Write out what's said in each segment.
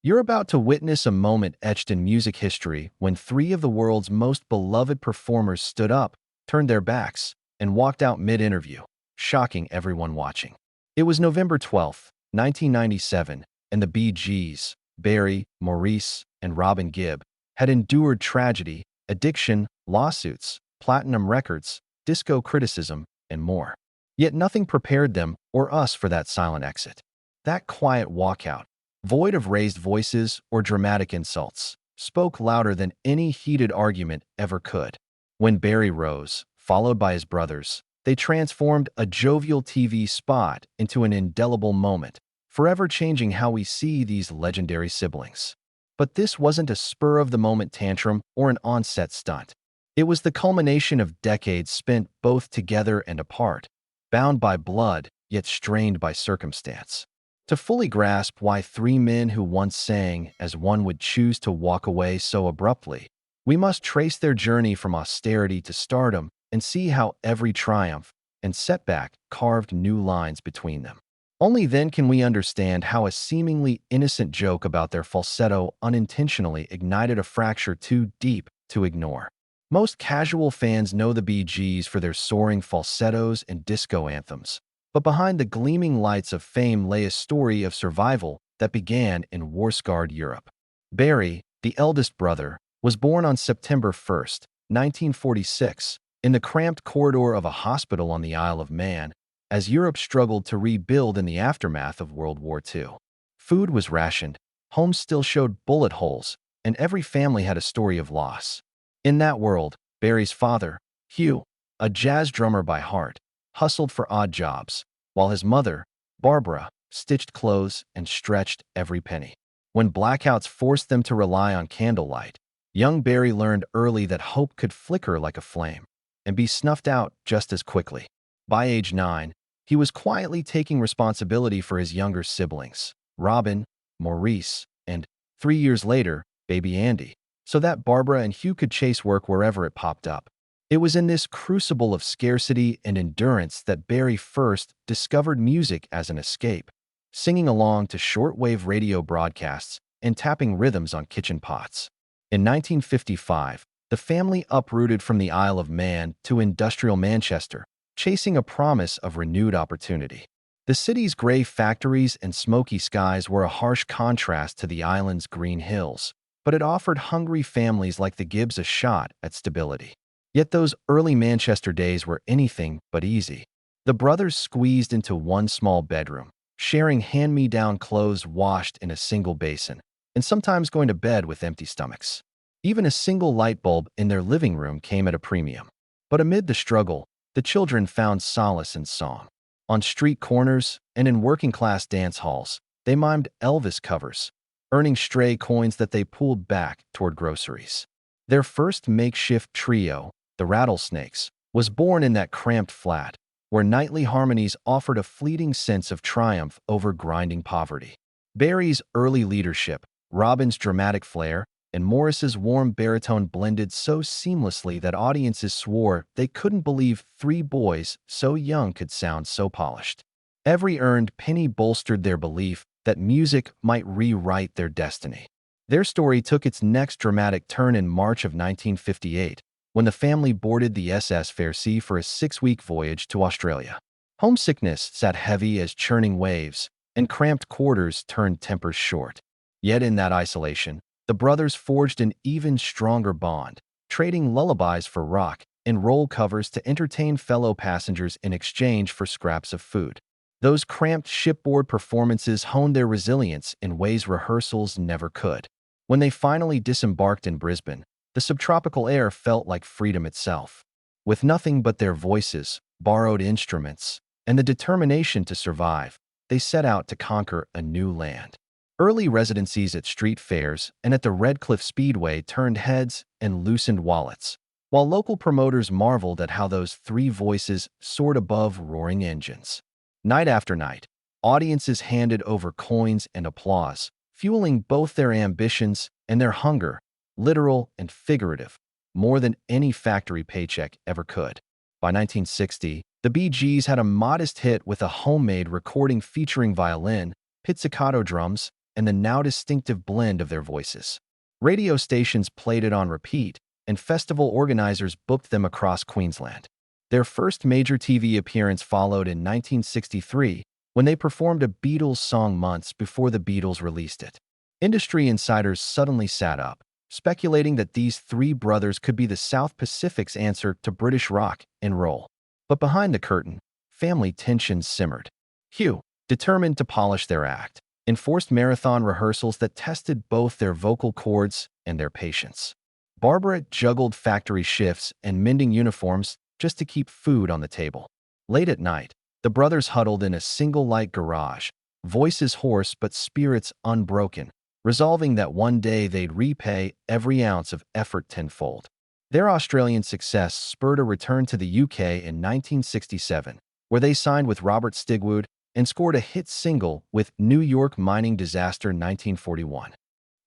You're about to witness a moment etched in music history when three of the world's most beloved performers stood up, turned their backs, and walked out mid-interview, shocking everyone watching. It was November 12th, 1997, and the Bee Gees, Barry, Maurice, and Robin Gibb, had endured tragedy, addiction, lawsuits, platinum records, disco criticism, and more. Yet nothing prepared them or us for that silent exit. That quiet walkout, void of raised voices or dramatic insults, spoke louder than any heated argument ever could. When Barry rose, followed by his brothers, they transformed a jovial TV spot into an indelible moment, forever changing how we see these legendary siblings. But this wasn't a spur-of-the-moment tantrum or an on-set stunt. It was the culmination of decades spent both together and apart, bound by blood, yet strained by circumstance. To fully grasp why three men who once sang as one would choose to walk away so abruptly, we must trace their journey from austerity to stardom and see how every triumph and setback carved new lines between them. Only then can we understand how a seemingly innocent joke about their falsetto unintentionally ignited a fracture too deep to ignore. Most casual fans know the Bee Gees for their soaring falsettos and disco anthems. But behind the gleaming lights of fame lay a story of survival that began in war-scarred Europe. Barry, the eldest brother, was born on September 1st, 1946, in the cramped corridor of a hospital on the Isle of Man, as Europe struggled to rebuild in the aftermath of World War II. Food was rationed, homes still showed bullet holes, and every family had a story of loss. In that world, Barry's father, Hugh, a jazz drummer by heart, hustled for odd jobs, while his mother, Barbara, stitched clothes and stretched every penny. When blackouts forced them to rely on candlelight, young Barry learned early that hope could flicker like a flame and be snuffed out just as quickly. By age 9, he was quietly taking responsibility for his younger siblings, Robin, Maurice, and, 3 years later, baby Andy, so that Barbara and Hugh could chase work wherever it popped up. It was in this crucible of scarcity and endurance that Barry first discovered music as an escape, singing along to shortwave radio broadcasts and tapping rhythms on kitchen pots. In 1955, the family uprooted from the Isle of Man to industrial Manchester, chasing a promise of renewed opportunity. The city's gray factories and smoky skies were a harsh contrast to the island's green hills, but it offered hungry families like the Gibbs a shot at stability. Yet those early Manchester days were anything but easy. The brothers squeezed into one small bedroom, sharing hand-me-down clothes washed in a single basin, and sometimes going to bed with empty stomachs. Even a single light bulb in their living room came at a premium. But amid the struggle, the children found solace in song. On street corners and in working-class dance halls, they mimed Elvis covers, earning stray coins that they pulled back toward groceries. Their first makeshift trio, the Rattlesnakes, was born in that cramped flat, where nightly harmonies offered a fleeting sense of triumph over grinding poverty. Barry's early leadership, Robin's dramatic flair, and Morris's warm baritone blended so seamlessly that audiences swore they couldn't believe three boys so young could sound so polished. Every earned penny bolstered their belief that music might rewrite their destiny. Their story took its next dramatic turn in March of 1958, when the family boarded the SS Fair Sea for a 6-week voyage to Australia. Homesickness sat heavy as churning waves, and cramped quarters turned tempers short. Yet in that isolation, the brothers forged an even stronger bond, trading lullabies for rock and roll covers to entertain fellow passengers in exchange for scraps of food. Those cramped shipboard performances honed their resilience in ways rehearsals never could. When they finally disembarked in Brisbane, the subtropical air felt like freedom itself. With nothing but their voices, borrowed instruments, and the determination to survive, they set out to conquer a new land. Early residencies at street fairs and at the Redcliffe Speedway turned heads and loosened wallets, while local promoters marveled at how those three voices soared above roaring engines. Night after night, audiences handed over coins and applause, fueling both their ambitions and their hunger, literal and figurative, more than any factory paycheck ever could. By 1960, the Bee Gees had a modest hit with a homemade recording featuring violin, pizzicato drums, and the now distinctive blend of their voices. Radio stations played it on repeat, and festival organizers booked them across Queensland. Their first major TV appearance followed in 1963 when they performed a Beatles song months before the Beatles released it. Industry insiders suddenly sat up, speculating that these three brothers could be the South Pacific's answer to British rock and roll. But behind the curtain, family tensions simmered. Hugh, determined to polish their act, enforced marathon rehearsals that tested both their vocal cords and their patience. Barbara juggled factory shifts and mending uniforms just to keep food on the table. Late at night, the brothers huddled in a single-light garage, voices hoarse but spirits unbroken, resolving that one day they'd repay every ounce of effort tenfold. Their Australian success spurred a return to the UK in 1967, where they signed with Robert Stigwood and scored a hit single with New York Mining Disaster 1941.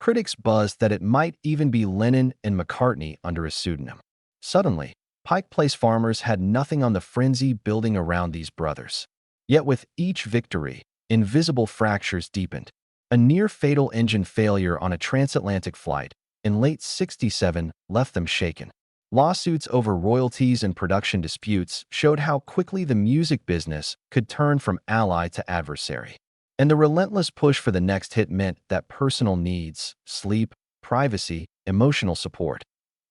Critics buzzed that it might even be Lennon and McCartney under a pseudonym. Suddenly, Pike Place farmers had nothing on the frenzy building around these brothers. Yet with each victory, invisible fractures deepened. A near-fatal engine failure on a transatlantic flight in late '67 left them shaken. Lawsuits over royalties and production disputes showed how quickly the music business could turn from ally to adversary. And the relentless push for the next hit meant that personal needs, sleep, privacy, emotional support,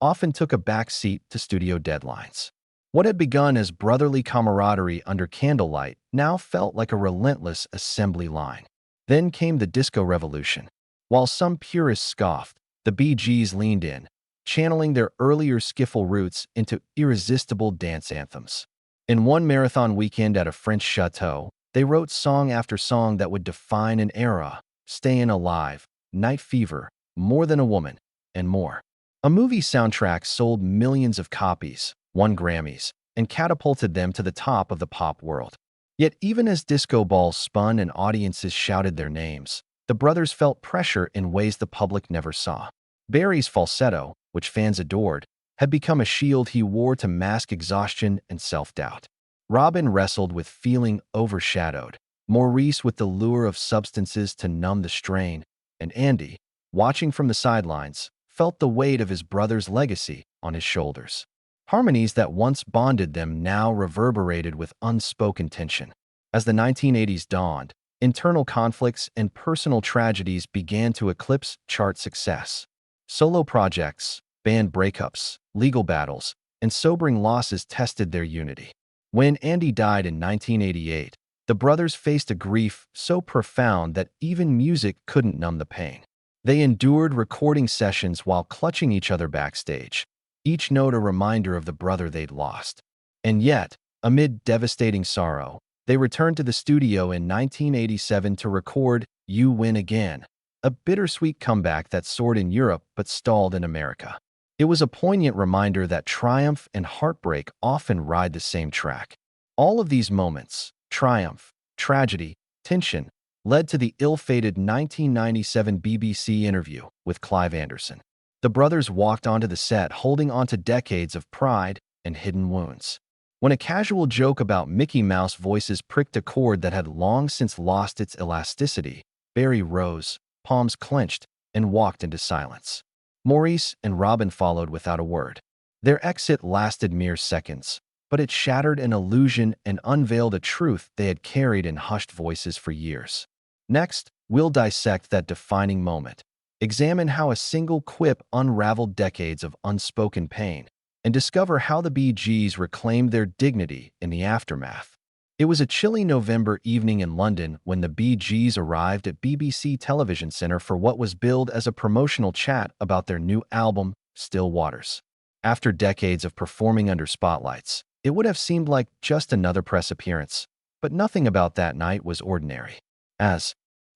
often took a back seat to studio deadlines. What had begun as brotherly camaraderie under candlelight now felt like a relentless assembly line. Then came the disco revolution. While some purists scoffed, the Bee Gees leaned in, channeling their earlier skiffle roots into irresistible dance anthems. In one marathon weekend at a French chateau, they wrote song after song that would define an era: Stayin' Alive, Night Fever, More Than a Woman, and more. A movie soundtrack sold millions of copies, won Grammys, and catapulted them to the top of the pop world. Yet even as disco balls spun and audiences shouted their names, the brothers felt pressure in ways the public never saw. Barry's falsetto, which fans adored, had become a shield he wore to mask exhaustion and self-doubt. Robin wrestled with feeling overshadowed, Maurice with the lure of substances to numb the strain, and Andy, watching from the sidelines, felt the weight of his brother's legacy on his shoulders. Harmonies that once bonded them now reverberated with unspoken tension. As the 1980s dawned, internal conflicts and personal tragedies began to eclipse chart success. Solo projects, band breakups, legal battles, and sobering losses tested their unity. When Andy died in 1988, the brothers faced a grief so profound that even music couldn't numb the pain. They endured recording sessions while clutching each other backstage, each note a reminder of the brother they'd lost. And yet, amid devastating sorrow, they returned to the studio in 1987 to record You Win Again, a bittersweet comeback that soared in Europe but stalled in America. It was a poignant reminder that triumph and heartbreak often ride the same track. All of these moments, triumph, tragedy, tension, led to the ill-fated 1997 BBC interview with Clive Anderson. The brothers walked onto the set holding onto decades of pride and hidden wounds. When a casual joke about Mickey Mouse voices pricked a chord that had long since lost its elasticity, Barry rose, palms clenched, and walked into silence. Maurice and Robin followed without a word. Their exit lasted mere seconds, but it shattered an illusion and unveiled a truth they had carried in hushed voices for years. Next, we'll dissect that defining moment, examine how a single quip unraveled decades of unspoken pain, and discover how the Bee Gees reclaimed their dignity in the aftermath. It was a chilly November evening in London when the Bee Gees arrived at BBC Television Centre for what was billed as a promotional chat about their new album, Still Waters. After decades of performing under spotlights, it would have seemed like just another press appearance, but nothing about that night was ordinary. As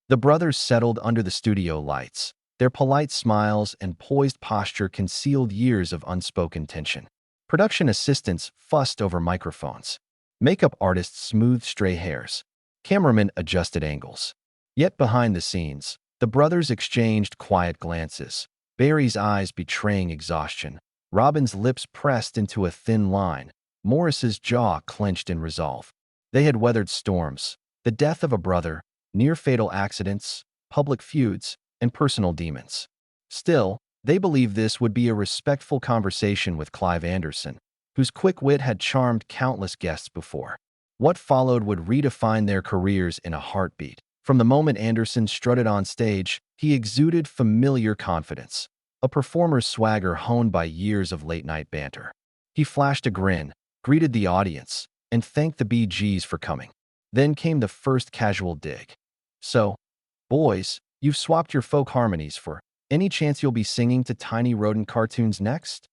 the brothers settled under the studio lights, their polite smiles and poised posture concealed years of unspoken tension. Production assistants fussed over microphones. Makeup artists smoothed stray hairs. Cameramen adjusted angles. Yet behind the scenes, the brothers exchanged quiet glances, Barry's eyes betraying exhaustion, Robin's lips pressed into a thin line, Morris's jaw clenched in resolve. They had weathered storms, the death of a brother, near-fatal accidents, public feuds, and personal demons. Still, they believed this would be a respectful conversation with Clive Anderson, whose quick wit had charmed countless guests before. What followed would redefine their careers in a heartbeat. From the moment Anderson strutted on stage, he exuded familiar confidence, a performer's swagger honed by years of late-night banter. He flashed a grin, greeted the audience, and thanked the Bee Gees for coming. Then came the first casual dig. "So, boys, you've swapped your folk harmonies for any chance you'll be singing to Tiny Rodent cartoons next?"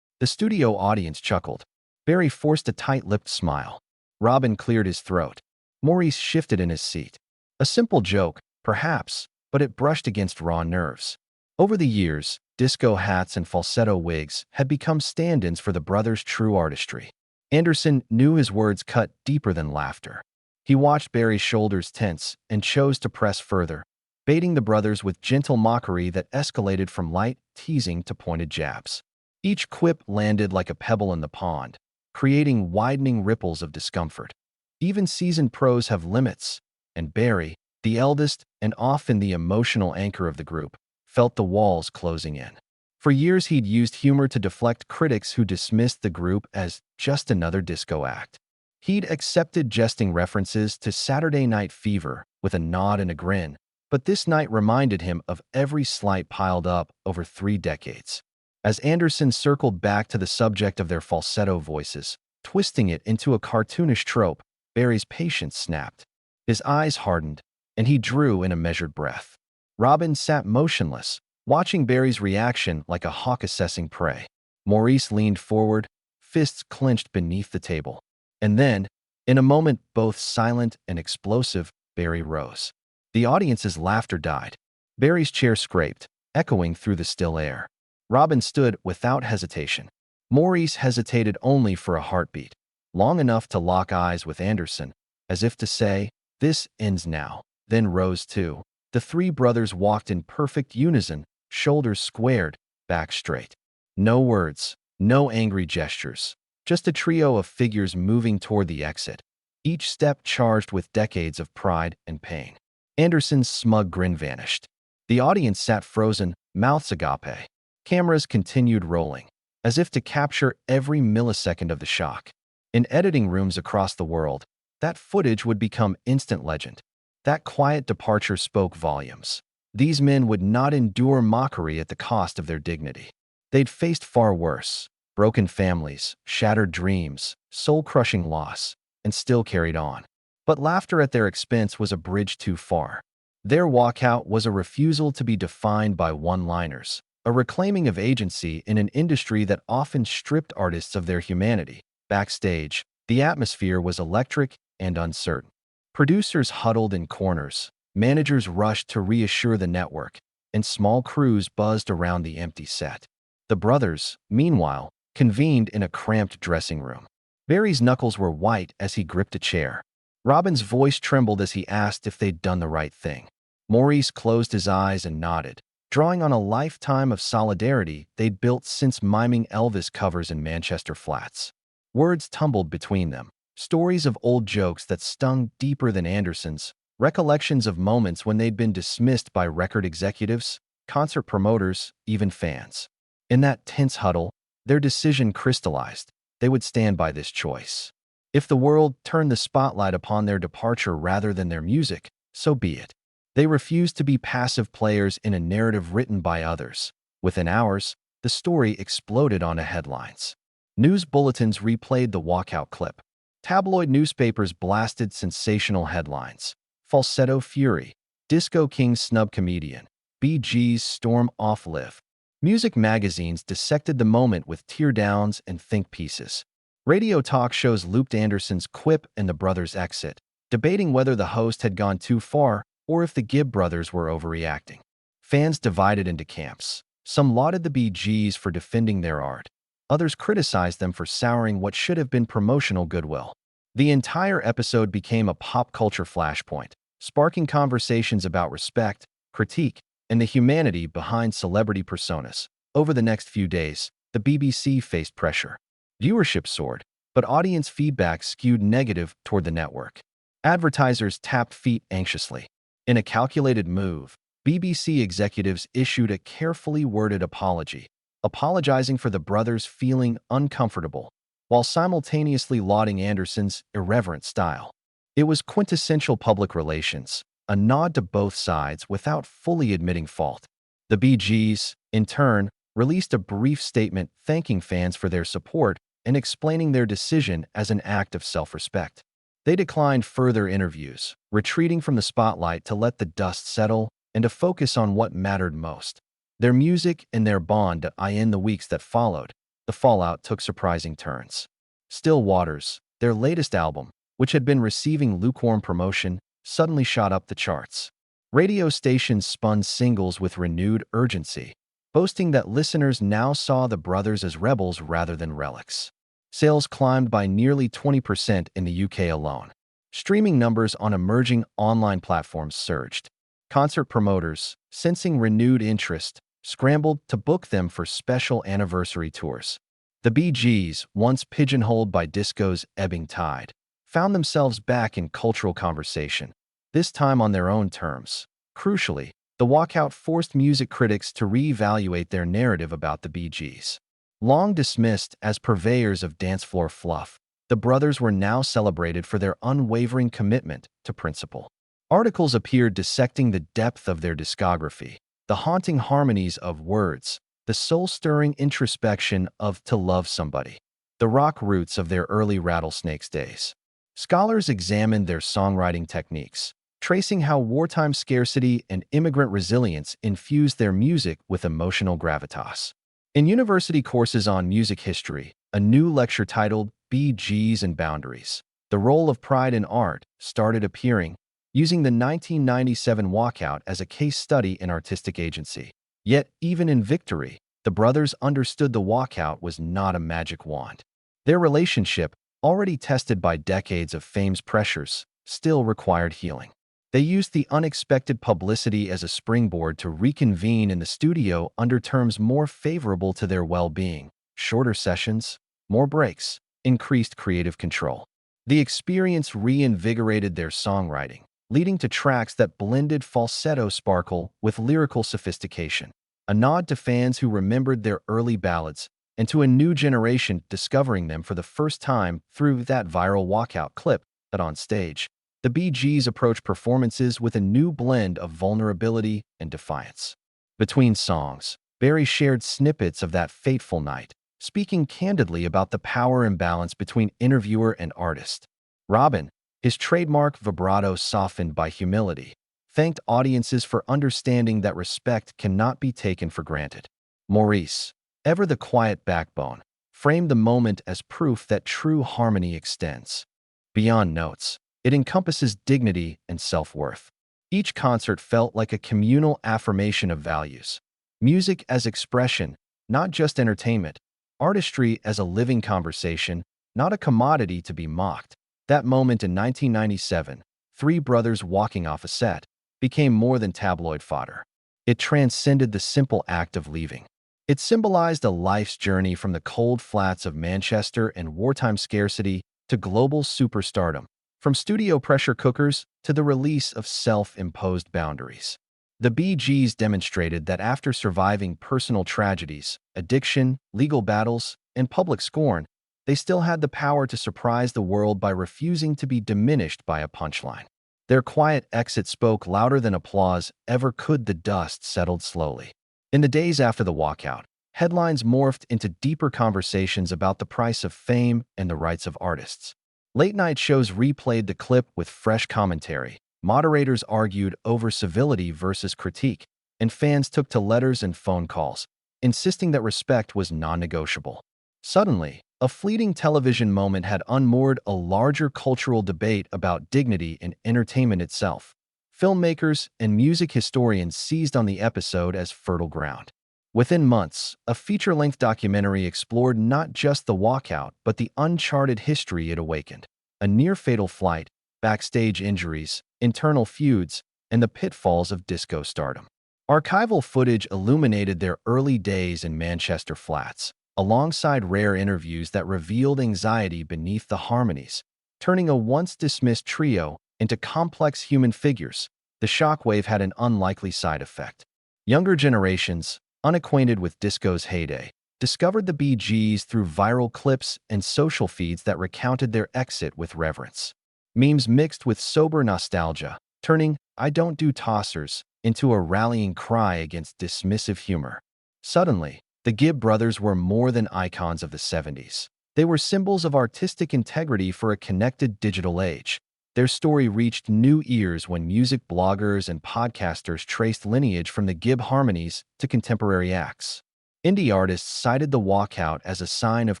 The studio audience chuckled. Barry forced a tight-lipped smile. Robin cleared his throat. Maurice shifted in his seat. A simple joke, perhaps, but it brushed against raw nerves. Over the years, disco hats and falsetto wigs had become stand-ins for the brothers' true artistry. Anderson knew his words cut deeper than laughter. He watched Barry's shoulders tense and chose to press further, baiting the brothers with gentle mockery that escalated from light teasing to pointed jabs. Each quip landed like a pebble in the pond, creating widening ripples of discomfort. Even seasoned pros have limits, and Barry, the eldest and often the emotional anchor of the group, felt the walls closing in. For years he'd used humor to deflect critics who dismissed the group as just another disco act. He'd accepted jesting references to Saturday Night Fever with a nod and a grin, but this night reminded him of every slight piled up over 3 decades. As Anderson circled back to the subject of their falsetto voices, twisting it into a cartoonish trope, Barry's patience snapped. His eyes hardened, and he drew in a measured breath. Robin sat motionless, watching Barry's reaction like a hawk assessing prey. Maurice leaned forward, fists clenched beneath the table. And then, in a moment both silent and explosive, Barry rose. The audience's laughter died. Barry's chair scraped, echoing through the still air. Robin stood without hesitation. Maurice hesitated only for a heartbeat, long enough to lock eyes with Anderson, as if to say, "This ends now," then rose too. The 3 brothers walked in perfect unison, shoulders squared, back straight. No words, no angry gestures, just a trio of figures moving toward the exit, each step charged with decades of pride and pain. Anderson's smug grin vanished. The audience sat frozen, mouths agape. Cameras continued rolling, as if to capture every millisecond of the shock. In editing rooms across the world, that footage would become instant legend. That quiet departure spoke volumes. These men would not endure mockery at the cost of their dignity. They'd faced far worse: broken families, shattered dreams, soul-crushing loss, and still carried on. But laughter at their expense was a bridge too far. Their walkout was a refusal to be defined by one-liners, a reclaiming of agency in an industry that often stripped artists of their humanity. Backstage, the atmosphere was electric and uncertain. Producers huddled in corners, managers rushed to reassure the network, and small crews buzzed around the empty set. The brothers, meanwhile, convened in a cramped dressing room. Barry's knuckles were white as he gripped a chair. Robin's voice trembled as he asked if they'd done the right thing. Maurice closed his eyes and nodded, drawing on a lifetime of solidarity they'd built since miming Elvis covers in Manchester flats. Words tumbled between them, stories of old jokes that stung deeper than Anderson's, recollections of moments when they'd been dismissed by record executives, concert promoters, even fans. In that tense huddle, their decision crystallized. They would stand by this choice. If the world turned the spotlight upon their departure rather than their music, so be it. They refused to be passive players in a narrative written by others. Within hours, the story exploded onto headlines. News bulletins replayed the walkout clip. Tabloid newspapers blasted sensational headlines. Falsetto fury, Disco King snub comedian, Bee Gees storm off live. Music magazines dissected the moment with teardowns and think pieces. Radio talk shows looped Anderson's quip and the brothers' exit, debating whether the host had gone too far or if the Gibb brothers were overreacting. Fans divided into camps. Some lauded the Bee Gees for defending their art. Others criticized them for souring what should have been promotional goodwill. The entire episode became a pop culture flashpoint, sparking conversations about respect, critique, and the humanity behind celebrity personas. Over the next few days, the BBC faced pressure. Viewership soared, but audience feedback skewed negative toward the network. Advertisers tapped feet anxiously. In a calculated move, BBC executives issued a carefully worded apology, apologizing for the brothers feeling uncomfortable, while simultaneously lauding Anderson's irreverent style. It was quintessential public relations, a nod to both sides without fully admitting fault. The Bee Gees, in turn, released a brief statement thanking fans for their support and explaining their decision as an act of self-respect. They declined further interviews, retreating from the spotlight to let the dust settle and to focus on what mattered most. Their music and their bond. In the weeks that followed, the fallout took surprising turns. Still Waters, their latest album, which had been receiving lukewarm promotion, suddenly shot up the charts. Radio stations spun singles with renewed urgency, boasting that listeners now saw the brothers as rebels rather than relics. Sales climbed by nearly 20% in the UK alone. Streaming numbers on emerging online platforms surged. Concert promoters, sensing renewed interest, scrambled to book them for special anniversary tours. The Bee Gees, once pigeonholed by disco's ebbing tide, found themselves back in cultural conversation, this time on their own terms. Crucially, the walkout forced music critics to reevaluate their narrative about the Bee Gees. Long dismissed as purveyors of dance floor fluff, the brothers were now celebrated for their unwavering commitment to principle. Articles appeared dissecting the depth of their discography, the haunting harmonies of words, the soul-stirring introspection of To Love Somebody, the rock roots of their early Rattlesnakes days. Scholars examined their songwriting techniques, tracing how wartime scarcity and immigrant resilience infused their music with emotional gravitas. In university courses on music history, a new lecture titled Bee Gees and Boundaries, The Role of Pride in Art, started appearing, using the 1997 walkout as a case study in artistic agency. Yet, even in victory, the brothers understood the walkout was not a magic wand. Their relationship, already tested by decades of fame's pressures, still required healing. They used the unexpected publicity as a springboard to reconvene in the studio under terms more favorable to their well-being: shorter sessions, more breaks, increased creative control. The experience reinvigorated their songwriting, leading to tracks that blended falsetto sparkle with lyrical sophistication, a nod to fans who remembered their early ballads and to a new generation discovering them for the first time through that viral walkout clip. That on stage, the Bee Gees approached performances with a new blend of vulnerability and defiance. Between songs, Barry shared snippets of that fateful night, speaking candidly about the power imbalance between interviewer and artist. Robin, his trademark vibrato softened by humility, thanked audiences for understanding that respect cannot be taken for granted. Maurice, ever the quiet backbone, framed the moment as proof that true harmony extends beyond notes. It encompasses dignity and self-worth. Each concert felt like a communal affirmation of values. Music as expression, not just entertainment. Artistry as a living conversation, not a commodity to be mocked. That moment in 1997, three brothers walking off a set, became more than tabloid fodder. It transcended the simple act of leaving. It symbolized a life's journey from the cold flats of Manchester and wartime scarcity to global superstardom, from studio pressure cookers to the release of self-imposed boundaries. The Bee Gees demonstrated that after surviving personal tragedies, addiction, legal battles, and public scorn, they still had the power to surprise the world by refusing to be diminished by a punchline. Their quiet exit spoke louder than applause ever could. The dust settled slowly. In the days after the walkout, headlines morphed into deeper conversations about the price of fame and the rights of artists. Late-night shows replayed the clip with fresh commentary. Moderators argued over civility versus critique, and fans took to letters and phone calls, insisting that respect was non-negotiable. Suddenly, a fleeting television moment had unmoored a larger cultural debate about dignity in entertainment itself. Filmmakers and music historians seized on the episode as fertile ground. Within months, a feature-length documentary explored not just the walkout but the uncharted history it awakened. A near-fatal flight, backstage injuries, internal feuds, and the pitfalls of disco stardom. Archival footage illuminated their early days in Manchester flats, alongside rare interviews that revealed anxiety beneath the harmonies, turning a once-dismissed trio into complex human figures. The shockwave had an unlikely side effect. Younger generations, unacquainted with disco's heyday, discovered the Bee Gees through viral clips and social feeds that recounted their exit with reverence. Memes mixed with sober nostalgia, turning "I don't do tossers" into a rallying cry against dismissive humor. Suddenly, the Gibb brothers were more than icons of the 70s. They were symbols of artistic integrity for a connected digital age. Their story reached new ears when music bloggers and podcasters traced lineage from the Gibb harmonies to contemporary acts. Indie artists cited the walkout as a sign of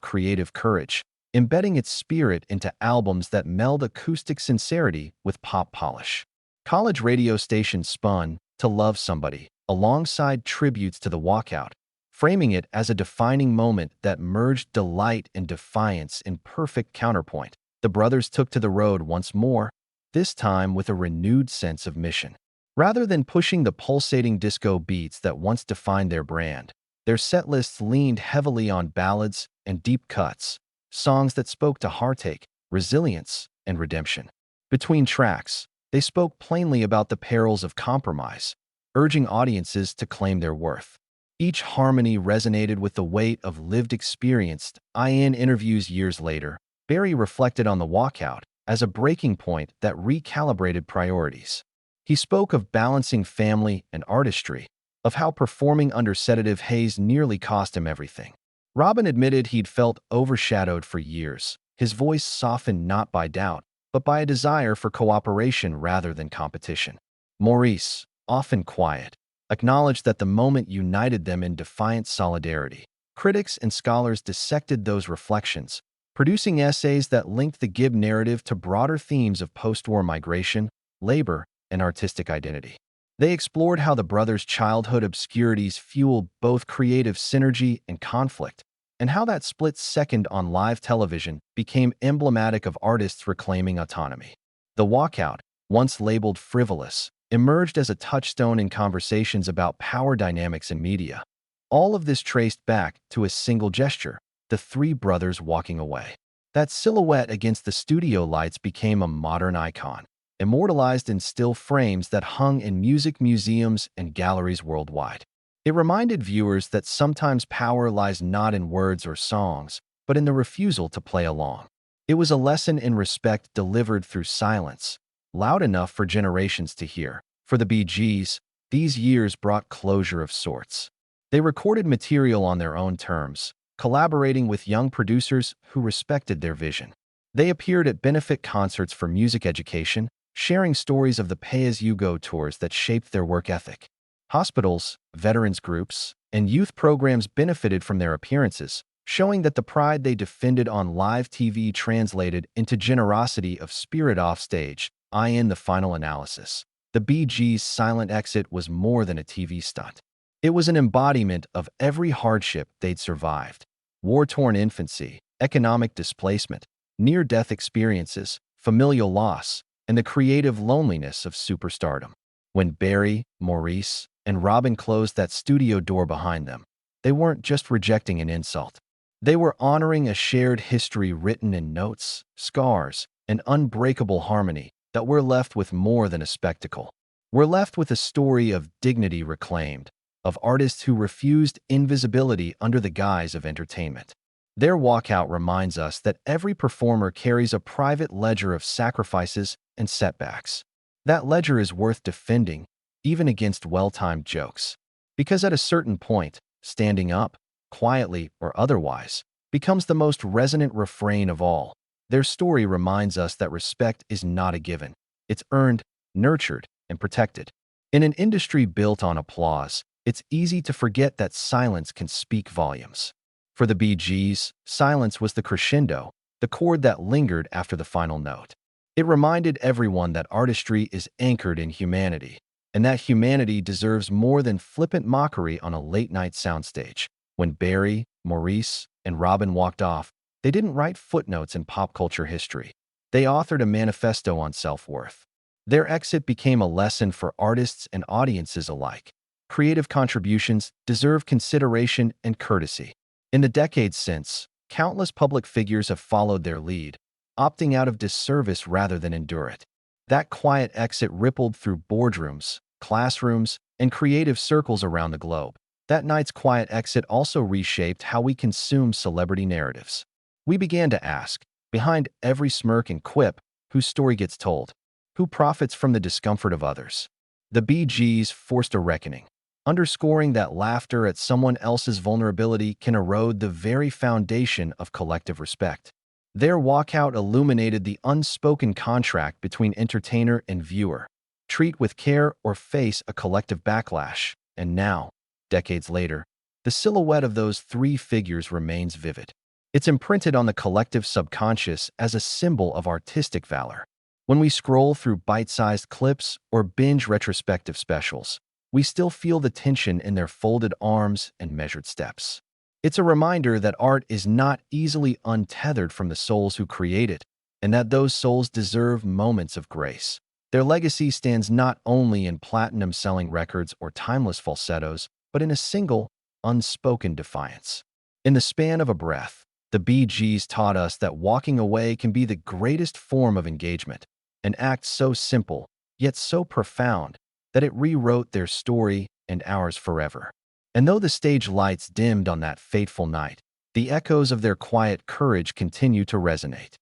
creative courage, embedding its spirit into albums that meld acoustic sincerity with pop polish. College radio stations spun "To Love Somebody" alongside tributes to the walkout, framing it as a defining moment that merged delight and defiance in perfect counterpoint. The brothers took to the road once more, this time with a renewed sense of mission. Rather than pushing the pulsating disco beats that once defined their brand, their setlists leaned heavily on ballads and deep cuts, songs that spoke to heartache, resilience, and redemption. Between tracks, they spoke plainly about the perils of compromise, urging audiences to claim their worth. Each harmony resonated with the weight of lived experience. In interviews years later, Barry reflected on the walkout as a breaking point that recalibrated priorities. He spoke of balancing family and artistry, of how performing under sedative haze nearly cost him everything. Robin admitted he'd felt overshadowed for years, his voice softened not by doubt, but by a desire for cooperation rather than competition. Maurice, often quiet, acknowledged that the moment united them in defiant solidarity. Critics and scholars dissected those reflections, producing essays that linked the Gibb narrative to broader themes of post-war migration, labor, and artistic identity. They explored how the brothers' childhood obscurities fueled both creative synergy and conflict, and how that split second on live television became emblematic of artists reclaiming autonomy. The walkout, once labeled frivolous, emerged as a touchstone in conversations about power dynamics in media. All of this traced back to a single gesture: the three brothers walking away. That silhouette against the studio lights became a modern icon, immortalized in still frames that hung in music museums and galleries worldwide. It reminded viewers that sometimes power lies not in words or songs, but in the refusal to play along. It was a lesson in respect delivered through silence, loud enough for generations to hear. For the Bee Gees, these years brought closure of sorts. They recorded material on their own terms, collaborating with young producers who respected their vision. They appeared at benefit concerts for music education, sharing stories of the pay-as-you-go tours that shaped their work ethic. Hospitals, veterans groups, and youth programs benefited from their appearances, showing that the pride they defended on live TV translated into generosity of spirit offstage. In the final analysis, the Bee Gees' silent exit was more than a TV stunt. It was an embodiment of every hardship they'd survived: war-torn infancy, economic displacement, near-death experiences, familial loss, and the creative loneliness of superstardom. When Barry, Maurice, and Robin closed that studio door behind them, they weren't just rejecting an insult. They were honoring a shared history written in notes, scars, and unbreakable harmony that we're left with more than a spectacle. We're left with a story of dignity reclaimed, of artists who refused invisibility under the guise of entertainment. Their walkout reminds us that every performer carries a private ledger of sacrifices and setbacks. That ledger is worth defending, even against well-timed jokes. Because at a certain point, standing up, quietly or otherwise, becomes the most resonant refrain of all. Their story reminds us that respect is not a given. It's earned, nurtured, and protected. In an industry built on applause, it's easy to forget that silence can speak volumes. For the Bee Gees, silence was the crescendo, the chord that lingered after the final note. It reminded everyone that artistry is anchored in humanity, and that humanity deserves more than flippant mockery on a late-night soundstage. When Barry, Maurice, and Robin walked off, they didn't write footnotes in pop culture history. They authored a manifesto on self-worth. Their exit became a lesson for artists and audiences alike. Creative contributions deserve consideration and courtesy. In the decades since, countless public figures have followed their lead, opting out of disservice rather than endure it. That quiet exit rippled through boardrooms, classrooms, and creative circles around the globe. That night's quiet exit also reshaped how we consume celebrity narratives. We began to ask, behind every smirk and quip, whose story gets told? Who profits from the discomfort of others? The Bee Gees forced a reckoning, underscoring that laughter at someone else's vulnerability can erode the very foundation of collective respect. Their walkout illuminated the unspoken contract between entertainer and viewer. Treat with care or face a collective backlash. And now, decades later, the silhouette of those three figures remains vivid. It's imprinted on the collective subconscious as a symbol of artistic valor. When we scroll through bite-sized clips or binge retrospective specials, we still feel the tension in their folded arms and measured steps. It's a reminder that art is not easily untethered from the souls who create it, and that those souls deserve moments of grace. Their legacy stands not only in platinum-selling records or timeless falsettos, but in a single, unspoken defiance. In the span of a breath, the Bee Gees taught us that walking away can be the greatest form of engagement, an act so simple, yet so profound, that it rewrote their story and ours forever. And though the stage lights dimmed on that fateful night, the echoes of their quiet courage continue to resonate.